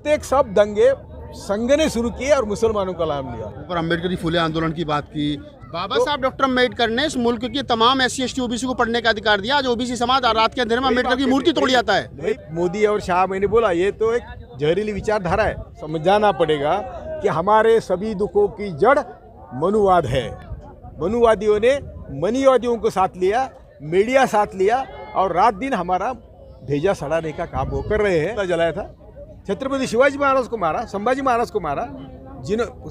बहुतेक सब दंगे संघ ने शुरू किए और मुसलमानों का नाम लिया। पर अम्बेडकर फूले आंदोलन की बात की, बाबा साहब डॉक्टर अम्बेडकर ने इस मुल्क के तमाम SC ST OBC को पढ़ने का अधिकार दिया। आज OBC समाज रात के अंधेरे में अम्बेडकर की मूर्ति तोड़ जाता है। मोदी और शाह, मैंने बोला ये तो एक जहरीली विचारधारा है। समझाना पड़ेगा कि हमारे सभी दुखों की जड़ मनुवाद है। मनुवादियों ने मनीवादियों को साथ लिया, मीडिया साथ लिया और रात दिन हमारा भेजा सड़ाने का काम वो कर रहे हैं। जलाया था, छत्रपति शिवाजी महाराज को मारा, संभाजी महाराज को मारा,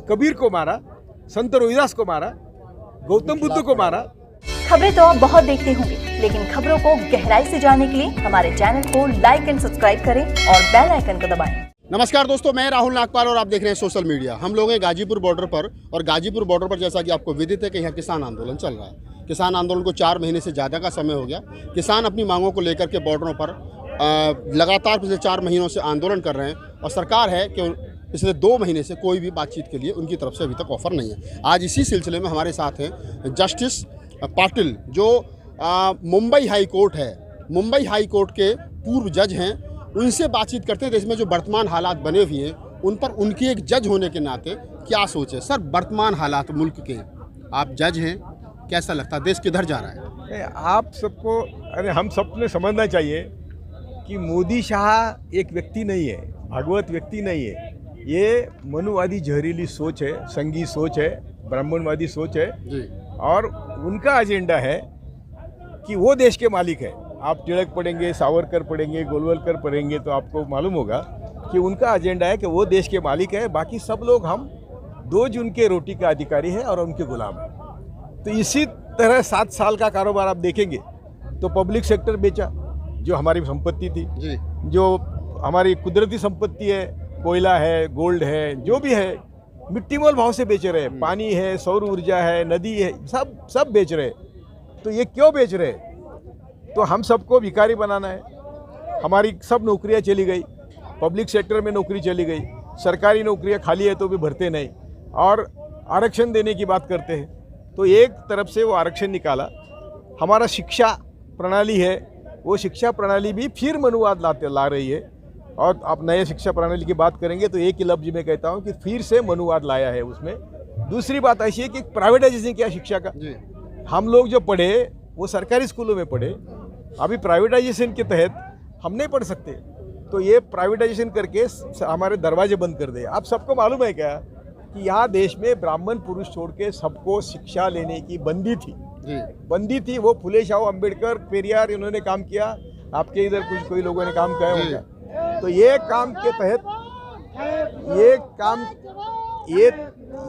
कबीर को मारा, संत रोहिदास को मारा, गौतम बुद्ध को मारा। खबरें तो आप बहुत देखते होंगे, लेकिन खबरों को गहराई से जानने के लिए हमारे चैनल को लाइक एंड सब्सक्राइब करें और बेल आइकन को दबाएं। नमस्कार दोस्तों, मैं राहुल नागपाल और आप देख रहे हैं सोशल मीडिया। हम लोग हैं गाजीपुर बॉर्डर पर और गाजीपुर बॉर्डर पर जैसा कि आपको विदित है कि यहाँ किसान आंदोलन चल रहा है। किसान आंदोलन को 4 महीने से ज़्यादा का समय हो गया। किसान अपनी मांगों को लेकर के बॉर्डरों पर लगातार पिछले 4 महीनों से आंदोलन कर रहे हैं और सरकार है कि पिछले 2 महीने से कोई भी बातचीत के लिए उनकी तरफ से अभी तक ऑफर नहीं है। आज इसी सिलसिले में हमारे साथ हैं जस्टिस पाटिल, जो मुंबई हाई कोर्ट है, मुंबई हाई कोर्ट के पूर्व जज हैं। उनसे बातचीत करते हैं। देश में जो वर्तमान हालात बने हुए हैं उन पर उनकी एक जज होने के नाते क्या सोच है। सर, वर्तमान हालात मुल्क के, आप जज हैं, कैसा लगता है, देश किधर जा रहा है? आप सबको, अरे हम सबने समझना चाहिए कि मोदी शाह एक व्यक्ति नहीं है, भागवत व्यक्ति नहीं है। ये मनुवादी जहरीली सोच है, संघी सोच है, ब्राह्मणवादी सोच है जी। और उनका एजेंडा है कि वो देश के मालिक है। आप तिलक पढ़ेंगे, सावरकर पढ़ेंगे, गोलवलकर पढ़ेंगे तो आपको मालूम होगा कि उनका एजेंडा है कि वो देश के मालिक है, बाकी सब लोग हम दोज उनके रोटी का अधिकारी है और उनके गुलाम है। तो इसी तरह 7 साल का कारोबार आप देखेंगे तो पब्लिक सेक्टर बेचा, जो हमारी संपत्ति थी जी, जो हमारी कुदरती संपत्ति है, कोयला है, गोल्ड है, जो भी है, मिट्टी मोल भाव से बेच रहे हैं। पानी है, सौर ऊर्जा है, नदी है, सब बेच रहे हैं। तो ये क्यों बेच रहे हैं? तो हम सबको भिखारी बनाना है। हमारी सब नौकरियां चली गई, पब्लिक सेक्टर में नौकरी चली गई, सरकारी नौकरियां खाली है तो भी भरते नहीं, और आरक्षण देने की बात करते हैं। तो एक तरफ से वो आरक्षण निकाला। हमारा शिक्षा प्रणाली है, वो शिक्षा प्रणाली भी फिर मनुवाद ला रही है। और आप नए शिक्षा प्रणाली की बात करेंगे तो एक ही लफ्ज में कहता हूँ कि फिर से मनुवाद लाया है उसमें। दूसरी बात ऐसी है कि प्राइवेटाइजेशन किया शिक्षा का। हम लोग जो पढ़े वो सरकारी स्कूलों में पढ़े, अभी प्राइवेटाइजेशन के तहत हम नहीं पढ़ सकते। तो ये प्राइवेटाइजेशन करके हमारे दरवाजे बंद कर दिए। आप सबको मालूम है क्या कि यहाँ देश में ब्राह्मण पुरुष छोड़ के सबको शिक्षा लेने की बंदी थी बंदी थी। वो फुले शाह अम्बेडकर, पेरियार, इन्होंने काम किया। आपके इधर कोई लोगों ने काम किया होगा। तो ये काम के तहत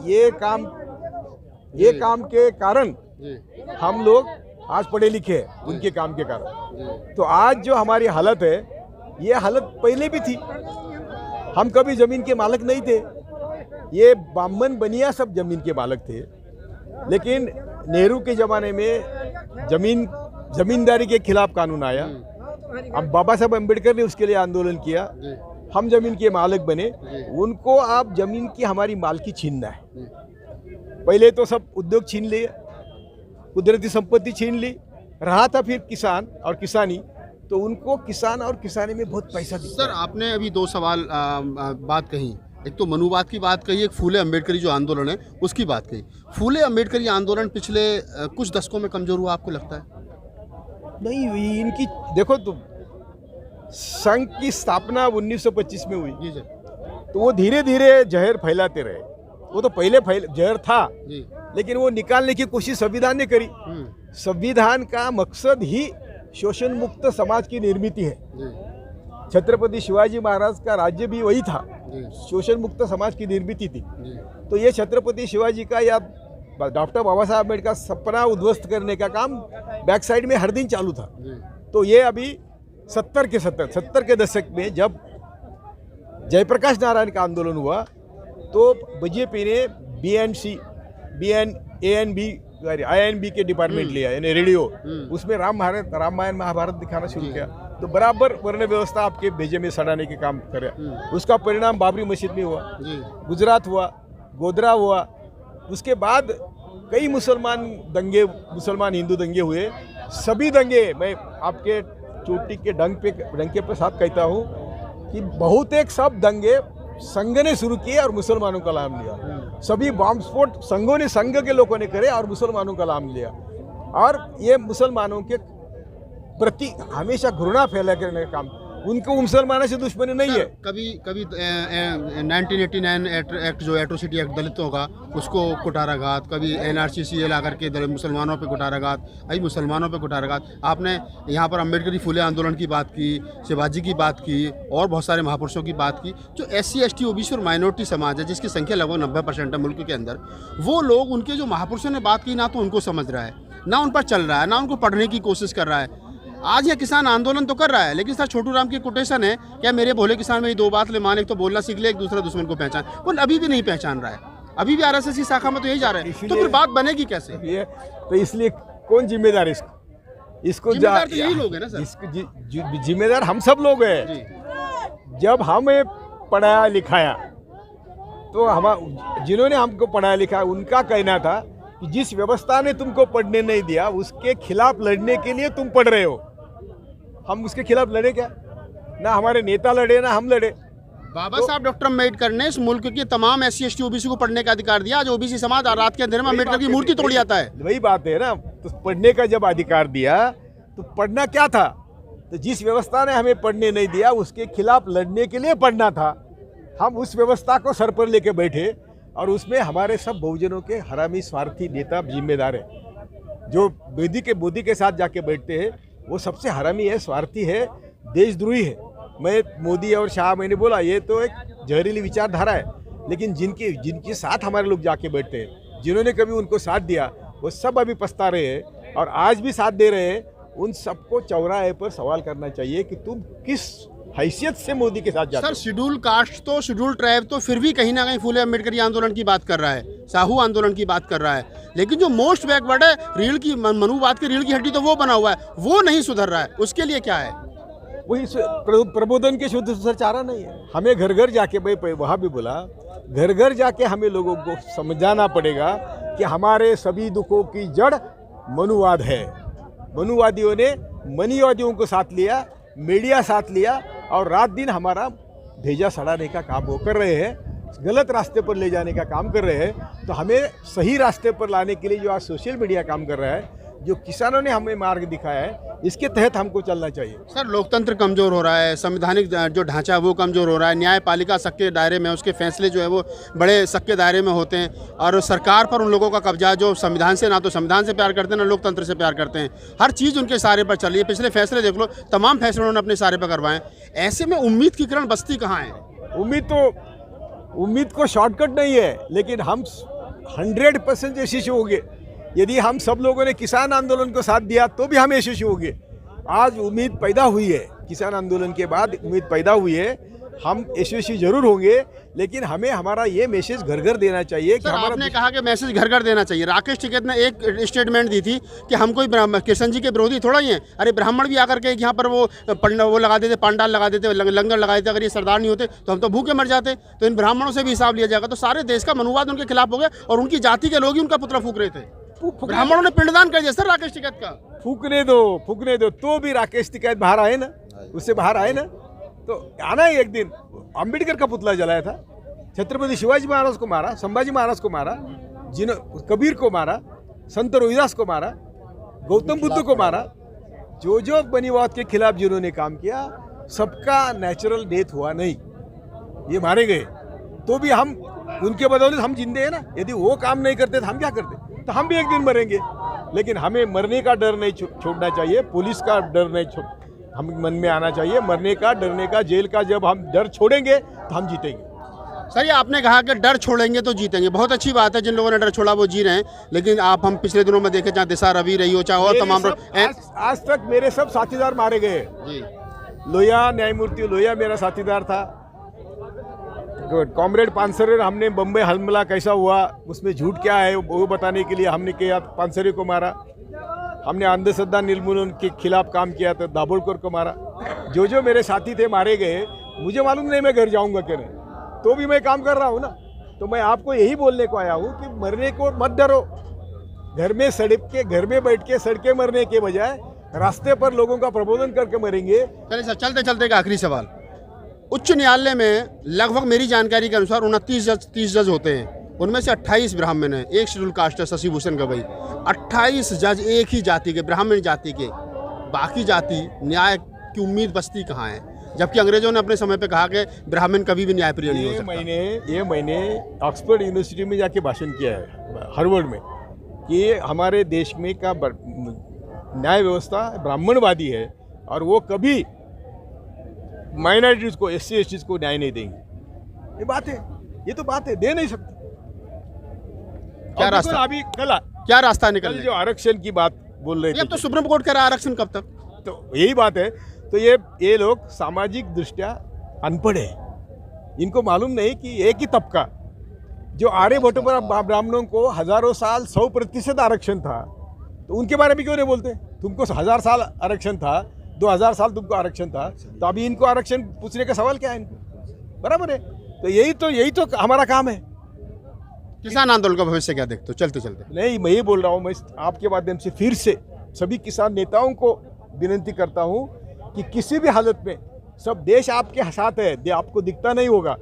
ये काम के कारण हम लोग आज पढ़े लिखे हैं, उनके काम के कारण। तो आज जो हमारी हालत है, ये हालत पहले भी थी। हम कभी जमीन के मालिक नहीं थे। ये बामन बनिया सब जमीन के मालिक थे। लेकिन नेहरू के ज़माने में जमींदारी के खिलाफ कानून आया। अब बाबा साहब अम्बेडकर ने उसके लिए आंदोलन किया। हम जमीन के मालिक बने। उनको आप जमीन की हमारी मालकी छीनना है। पहले तो सब उद्योग छीन लिए, कुदरती संपत्ति छीन ली, रहा था फिर किसान और किसानी। तो उनको किसान और किसानी में बहुत पैसा दिया। सर, आपने अभी 2 सवाल बात कही। एक तो मनुवाद की बात कही, एक फूले अम्बेडकरी जो आंदोलन है उसकी बात कही। फूले अम्बेडकरी आंदोलन पिछले कुछ दशकों में कमजोर हुआ, आपको लगता है? नहीं, इनकी देखो तुम, संघ की स्थापना 1925 में हुई जी सर। तो वो धीरे धीरे जहर फैलाते रहे। वो तो पहले जहर था जी, लेकिन वो निकालने की कोशिश संविधान ने करी। संविधान का मकसद ही शोषण मुक्त समाज की निर्मित है। छत्रपति शिवाजी महाराज का राज्य भी वही था, शोषण मुक्त समाज की निर्मित थी। तो ये छत्रपति शिवाजी का या डॉक्टर बाबा साहब अम्बेडकर का सपना उद्ध्वस्त करने का काम बैक साइड में हर दिन चालू था। तो ये अभी 70 के दशक में जब जयप्रकाश नारायण का आंदोलन हुआ तो बीजेपी ने INB के डिपार्टमेंट लिया, यानी रेडियो। उसमें रामायण महाभारत दिखाना शुरू किया। तो बराबर वर्ण व्यवस्था आपके भेजे में सड़ाने के काम करे। उसका परिणाम बाबरी मस्जिद में हुआ, गुजरात हुआ, गोधरा हुआ। उसके बाद कई मुसलमान हिंदू दंगे हुए। सभी दंगे, मैं आपके चोटी के डंके पे साथ कहता हूँ कि बहुतेक सब दंगे संघ ने शुरू किए और मुसलमानों का नाम लिया। सभी बॉम्ब स्फोट संघ के लोगों ने करे और मुसलमानों का नाम लिया, और ये मुसलमानों के प्रति हमेशा घृणा फैला करने का काम। उनको मुसलमानों से दुश्मनी नहीं है। कभी 1989 एक्ट जो एट्रोसिटी एक्ट दलितों का, उसको कुटाराघात, कभी NRCC ला करके मुसलमानों पे कुटाराघात, अभी मुसलमानों पे कुटाराघात। आपने यहाँ पर अम्बेडकरी फुले आंदोलन की बात की, शिवाजी की बात की, और बहुत सारे महापुरुषों की बात की। जो SC ST OBC और माइनॉरिटी समाज है, जिसकी संख्या लगभग 90% है मुल्क के अंदर, वो लोग उनके जो महापुरुषों ने बात की ना तो उनको समझ रहा है, ना उन पर चल रहा है, ना उनको पढ़ने की कोशिश कर रहा है। आज यह किसान आंदोलन तो कर रहा है, लेकिन सर छोटू राम की कोटेशन है, क्या मेरे भोले किसान में 2 बात ले मान, एक तो बोलना सीख ले, एक दूसरा दुश्मन को पहचान। वो अभी भी नहीं पहचान रहा है, अभी भी RSS की शाखा में तो यही जा रहा है। तो फिर बात बनेगी कैसे? ये तो इसलिए कौन जिम्मेदार है इसको जिम्मेदार तो यही लोग है ना सर। इसको जिम्मेदार हम सब लोग हैं। जब हमें पढ़ाया लिखाया, तो हम जिन्होंने हमको पढ़ाया लिखाया, उनका कहना था कि जिस व्यवस्था ने तुमको पढ़ने नहीं दिया, उसके खिलाफ लड़ने के लिए तुम पढ़ रहे हो। हम उसके खिलाफ लड़े क्या? ना हमारे नेता लड़े, ना हम लड़े। बाबा साहब डॉक्टर अम्बेडकर ने इस मुल्क के तमाम SC ST OBC को पढ़ने का अधिकार दिया। आज OBC समाज रात के अंधेरे में अम्बेडकर की मूर्ति तोड़ जाता है। वही बात है ना, तो पढ़ने का जब अधिकार दिया तो पढ़ना क्या था? तो जिस व्यवस्था ने हमें पढ़ने नहीं दिया, उसके खिलाफ लड़ने के लिए पढ़ना था। हम उस व्यवस्था को सर पर लेके बैठे, और उसमें हमारे सब बहुजनों के हरामी स्वार्थी नेता जिम्मेदार है। जो मोदी के साथ जाके बैठते हैं, वो सबसे हरामी है, स्वार्थी है, देशद्रोही है। मैं मोदी और शाह, मैंने बोला ये तो एक जहरीली विचारधारा है, लेकिन जिनके साथ हमारे लोग जाके बैठते हैं, जिन्होंने कभी उनको साथ दिया, वो सब अभी पछता रहे हैं और आज भी साथ दे रहे हैं। उन सबको चौराहे पर सवाल करना चाहिए कि तुम किस हैसियत से मोदी के साथ जाते हो। सर शेड्यूल कास्ट तो, शेड्यूल ट्राइब तो फिर भी कहीं ना कहीं फूले अम्बेडकरी आंदोलन की बात कर रहा है, साहू आंदोलन की बात कर रहा है, लेकिन जो मोस्ट बैकवर्ड है, रीढ़ की मनुवाद की रीढ़ की हड्डी तो वो बना हुआ है, वो नहीं सुधर रहा है। उसके लिए क्या है? वही प्रबोधन के शुद्ध सुधर चारा नहीं है। हमें घर घर जाके, भाई वहाँ भी बोला, घर घर जाके हमें लोगों को समझाना पड़ेगा कि हमारे सभी दुखों की जड़ मनुवाद है। मनुवादियों ने मनीवादियों को साथ लिया, मीडिया साथ लिया, और रात दिन हमारा भेजा सड़ाने का काम वो कर रहे हैं, गलत रास्ते पर ले जाने का काम कर रहे हैं। तो हमें सही रास्ते पर लाने के लिए जो आज सोशल मीडिया काम कर रहा है, जो किसानों ने हमें मार्ग दिखाया है, इसके तहत हमको चलना चाहिए। सर लोकतंत्र कमज़ोर हो रहा है, संवैधानिक जो ढांचा है वो कमज़ोर हो रहा है, न्यायपालिका सक्के दायरे में, उसके फैसले जो है वो बड़े सक्के दायरे में होते हैं, और सरकार पर उन लोगों का कब्जा जो संविधान से, ना तो संविधान से प्यार करते हैं, ना लोकतंत्र से प्यार करते हैं। हर चीज़ उनके सारे पर चल रही है। पिछले फैसले देख लो, तमाम फैसले उन्होंने अपने सारे पर करवाएं। ऐसे में उम्मीद की किरण बस्ती कहाँ है? उम्मीद को शॉर्टकट नहीं है, लेकिन हम 100% यशस्वी होंगे। यदि हम सब लोगों ने किसान आंदोलन को साथ दिया तो भी हम यशस्वी होंगे। आज उम्मीद पैदा हुई है, किसान आंदोलन के बाद उम्मीद पैदा हुई है, हम यशस्वी जरूर होंगे, लेकिन हमें हमारा ये मैसेज घर घर देना चाहिए कि हमारा। आपने कहा कि मैसेज घर घर देना चाहिए। राकेश टिकैत ने एक स्टेटमेंट दी थी कि हम कोई कृष्ण जी के विरोधी थोड़ा ही हैं। अरे ब्राह्मण भी आकर के यहाँ पर वो लगा देते, पंडाल लगा देते, लंगर लगा देते। अगर ये सरदार नहीं होते तो हम तो भूखे मर जाते। तो इन ब्राह्मणों से भी हिसाब लिया जाएगा। तो सारे देश का मनुवाद उनके खिलाफ हो गया, और उनकी जाति के लोग ही उनका पुतला फूक रहे थे। ब्राह्मणों ने पिंडदान कर दिया सर राकेश टिकैत का। फूकने दो तो भी राकेश टिकैत बाहर आए ना, उससे बाहर आए ना। तो आना ही एक दिन अंबेडकर का पुतला जलाया था, छत्रपति शिवाजी महाराज को मारा, संभाजी महाराज को मारा, कबीर को मारा, संत रोहिदास को मारा, गौतम बुद्ध को मारा। जो बनीवाद के खिलाफ जिन्होंने काम किया, सबका नेचुरल डेथ हुआ नहीं, ये मारे गए। तो भी हम उनके बदौलत हम जिंदे हैं ना। यदि वो काम नहीं करते तो हम क्या करते? तो हम भी एक दिन मरेंगे। लेकिन हमें मरने का डर नहीं छोड़ना चाहिए, पुलिस का डर नहीं हम मन में आना चाहिए। मरने का, डरने का, जेल का जब हम डर छोड़ेंगे तो हम जीतेंगे। सर ये आपने कहा कि डर छोड़ेंगे तो जीतेंगे, बहुत अच्छी बात है। जिन लोगों ने डर छोड़ा वो जी रहे हैं, लेकिन हम पिछले दिनों में देखे, चाहे दिशा रवि रही हो, चाहे और तमाम आज तक मेरे सब साथीदार मारे गए जी। लोहिया, न्यायमूर्ति लोहिया मेरा साथीदार था। कॉमरेड पानसरे, हमने बम्बई हमला कैसा हुआ, उसमें झूठ क्या है वो बताने के लिए हमने किया, पानसरे को मारा। हमने अंधश्रद्धा निर्मूलन के खिलाफ काम किया तो दाभोलकर को मारा। जो मेरे साथी थे मारे गए, मुझे मालूम नहीं मैं घर जाऊंगा कि नहीं, तो भी मैं काम कर रहा हूँ ना। तो मैं आपको यही बोलने को आया हूँ कि मरने को मत डरो। घर में बैठ के सड़के मरने के बजाय रास्ते पर लोगों का प्रबोधन करके मरेंगे। चलिए सर, चलते चलते का आखिरी सवाल, उच्च न्यायालय में लगभग मेरी जानकारी के अनुसार 29 जज होते हैं, उनमें से 28 ब्राह्मण हैं, एक शेड्यूल कास्ट है शशि भूषण गवई। 28 जज एक ही जाति के, ब्राह्मण जाति के, बाकी जाति न्याय की उम्मीद बचती कहाँ है? जबकि अंग्रेजों ने अपने समय पे कहा कि ब्राह्मण कभी भी न्यायप्रिय नहीं हो सकता। ये मैंने ऑक्सफोर्ड यूनिवर्सिटी में जाके भाषण किया है, हार्वर्ड में, कि हमारे देश में का न्याय व्यवस्था ब्राह्मणवादी है और वो कभी माइनॉरिटीज को, SC STs को न्याय नहीं देंगे। ये बात है, ये तो बात है, दे नहीं सकते। क्या रास्ता अभी क्या रास्ता निकल जो आरक्षण की बात बोल रहे थे, अब तो सुप्रीम कोर्ट कह रहा है आरक्षण कब तक? तो यही बात है। तो ये लोग सामाजिक दृष्टया अनपढ़ है, इनको मालूम नहीं कि एक ही तबका जो आर्यभट्ट पर ब्राह्मणों को हजारों साल 100% आरक्षण था, तो उनके बारे में क्यों नहीं बोलते? तुमको 1000 साल आरक्षण था, 2000 साल तुमको आरक्षण था, तो अभी इनको आरक्षण पूछने का सवाल क्या है इनको? बराबर है। तो यही तो हमारा काम है। किसान आंदोलन का भविष्य क्या देखते हो चलते चलते? नहीं, मैं ये बोल रहा हूँ, मैं आपके माध्यम से फिर से सभी किसान नेताओं को विनती करता हूँ कि किसी भी हालत में, सब देश आपके साथ है, आपको दिखता नहीं होगा,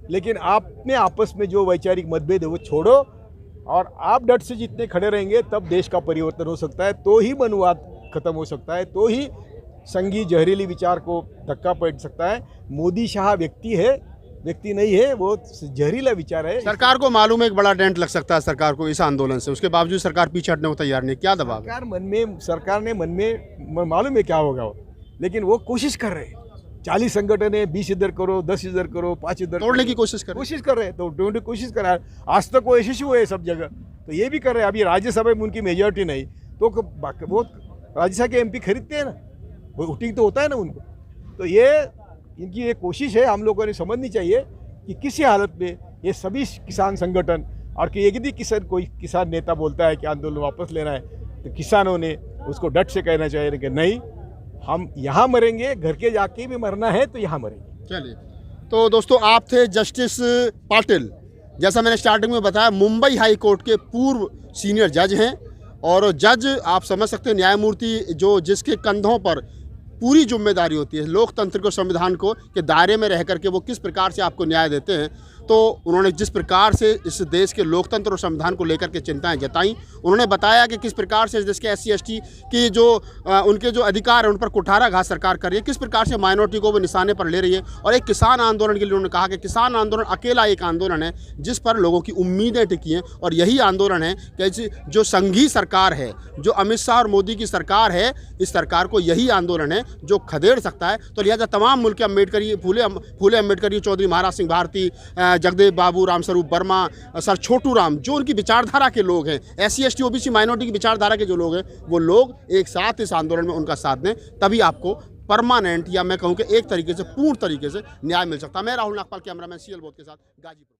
लेकिन आपने आपस में जो वैचारिक मतभेद है वो छोड़ो, और आप डट से जितने खड़े रहेंगे तब देश का परिवर्तन हो सकता है, तो ही मनवाद खत्म हो सकता है, तो ही संघी जहरीली विचार को धक्का पड़ सकता है। मोदी शाह व्यक्ति है, व्यक्ति नहीं है, वो जहरीला विचार है। सरकार को मालूम है एक बड़ा डेंट लग सकता है सरकार को इस आंदोलन से, उसके बावजूद सरकार पीछे हटने को तैयार नहीं। क्या दबाव? सरकार ने मन में मालूम है क्या होगा वो, लेकिन वो कोशिश कर रहे हैं। 40 संगठन है, 20 इधर करो, 10 इधर करो, 5 इधर तोड़ने की कोशिश कर रहे हैं। तो ढूंढने की कोशिश कर रहा है। आज तक वो यशस्वी हुए सब जगह, तो ये भी कर रहे हैं। अभी राज्यसभा में उनकी मेजोरिटी नहीं, तो वो राज्यसभा के MP खरीदते हैं ना, वो वोटिंग तो होता है ना उनको। तो ये इनकी एक कोशिश है, हम लोगों ने समझनी चाहिए कि किसी हालत में ये सभी किसान संगठन, और कि यदि कोई किसान नेता बोलता है कि आंदोलन वापस लेना है, तो किसानों ने उसको डट से कहना चाहिए कि नहीं, हम यहाँ मरेंगे, घर के जाके भी मरना है तो यहाँ मरेंगे। चलिए, तो दोस्तों आप थे जस्टिस पाटिल, जैसा मैंने स्टार्टिंग में बताया मुंबई हाई कोर्ट के पूर्व सीनियर जज हैं, और जज आप समझ सकते हैं न्यायमूर्ति जो जिसके कंधों पर पूरी जिम्मेदारी होती है लोकतंत्र को, संविधान को के दायरे में रह करके वो किस प्रकार से आपको न्याय देते हैं। तो उन्होंने जिस प्रकार से इस देश के लोकतंत्र और संविधान को लेकर के चिंताएं जताई, उन्होंने बताया कि किस प्रकार से इस देश के SC ST की जो उनके जो अधिकार हैं उन पर कुठाराघात सरकार कर रही है, किस प्रकार से माइनॉरिटी को वो निशाने पर ले रही है। और एक किसान आंदोलन के लिए उन्होंने कहा कि किसान आंदोलन अकेला एक आंदोलन है जिस पर लोगों की उम्मीदें टिकी हैं, और यही आंदोलन है कि जो संघीय सरकार है, जो अमित शाह और मोदी की सरकार है, इस सरकार को यही आंदोलन है जो खदेड़ सकता है। तो लिहाजा तमाम मुल्क के अम्बेडकरी, फूले अम्बेडकरी, चौधरी महाराज सिंह भारती, जगदेव बाबू, रामस्वरूप वर्मा, सर छोटू राम, जो उनकी विचारधारा के लोग हैं, SC ST OBC माइनॉरिटी की विचारधारा के जो लोग हैं, वो लोग एक साथ इस आंदोलन में उनका साथ दें, तभी आपको परमानेंट, या मैं कहूँ कि एक तरीके से पूर्ण तरीके से न्याय मिल सकता है। मैं राहुल नागपाल, कैमरामैन CL बोध के साथ, गाजीपुर।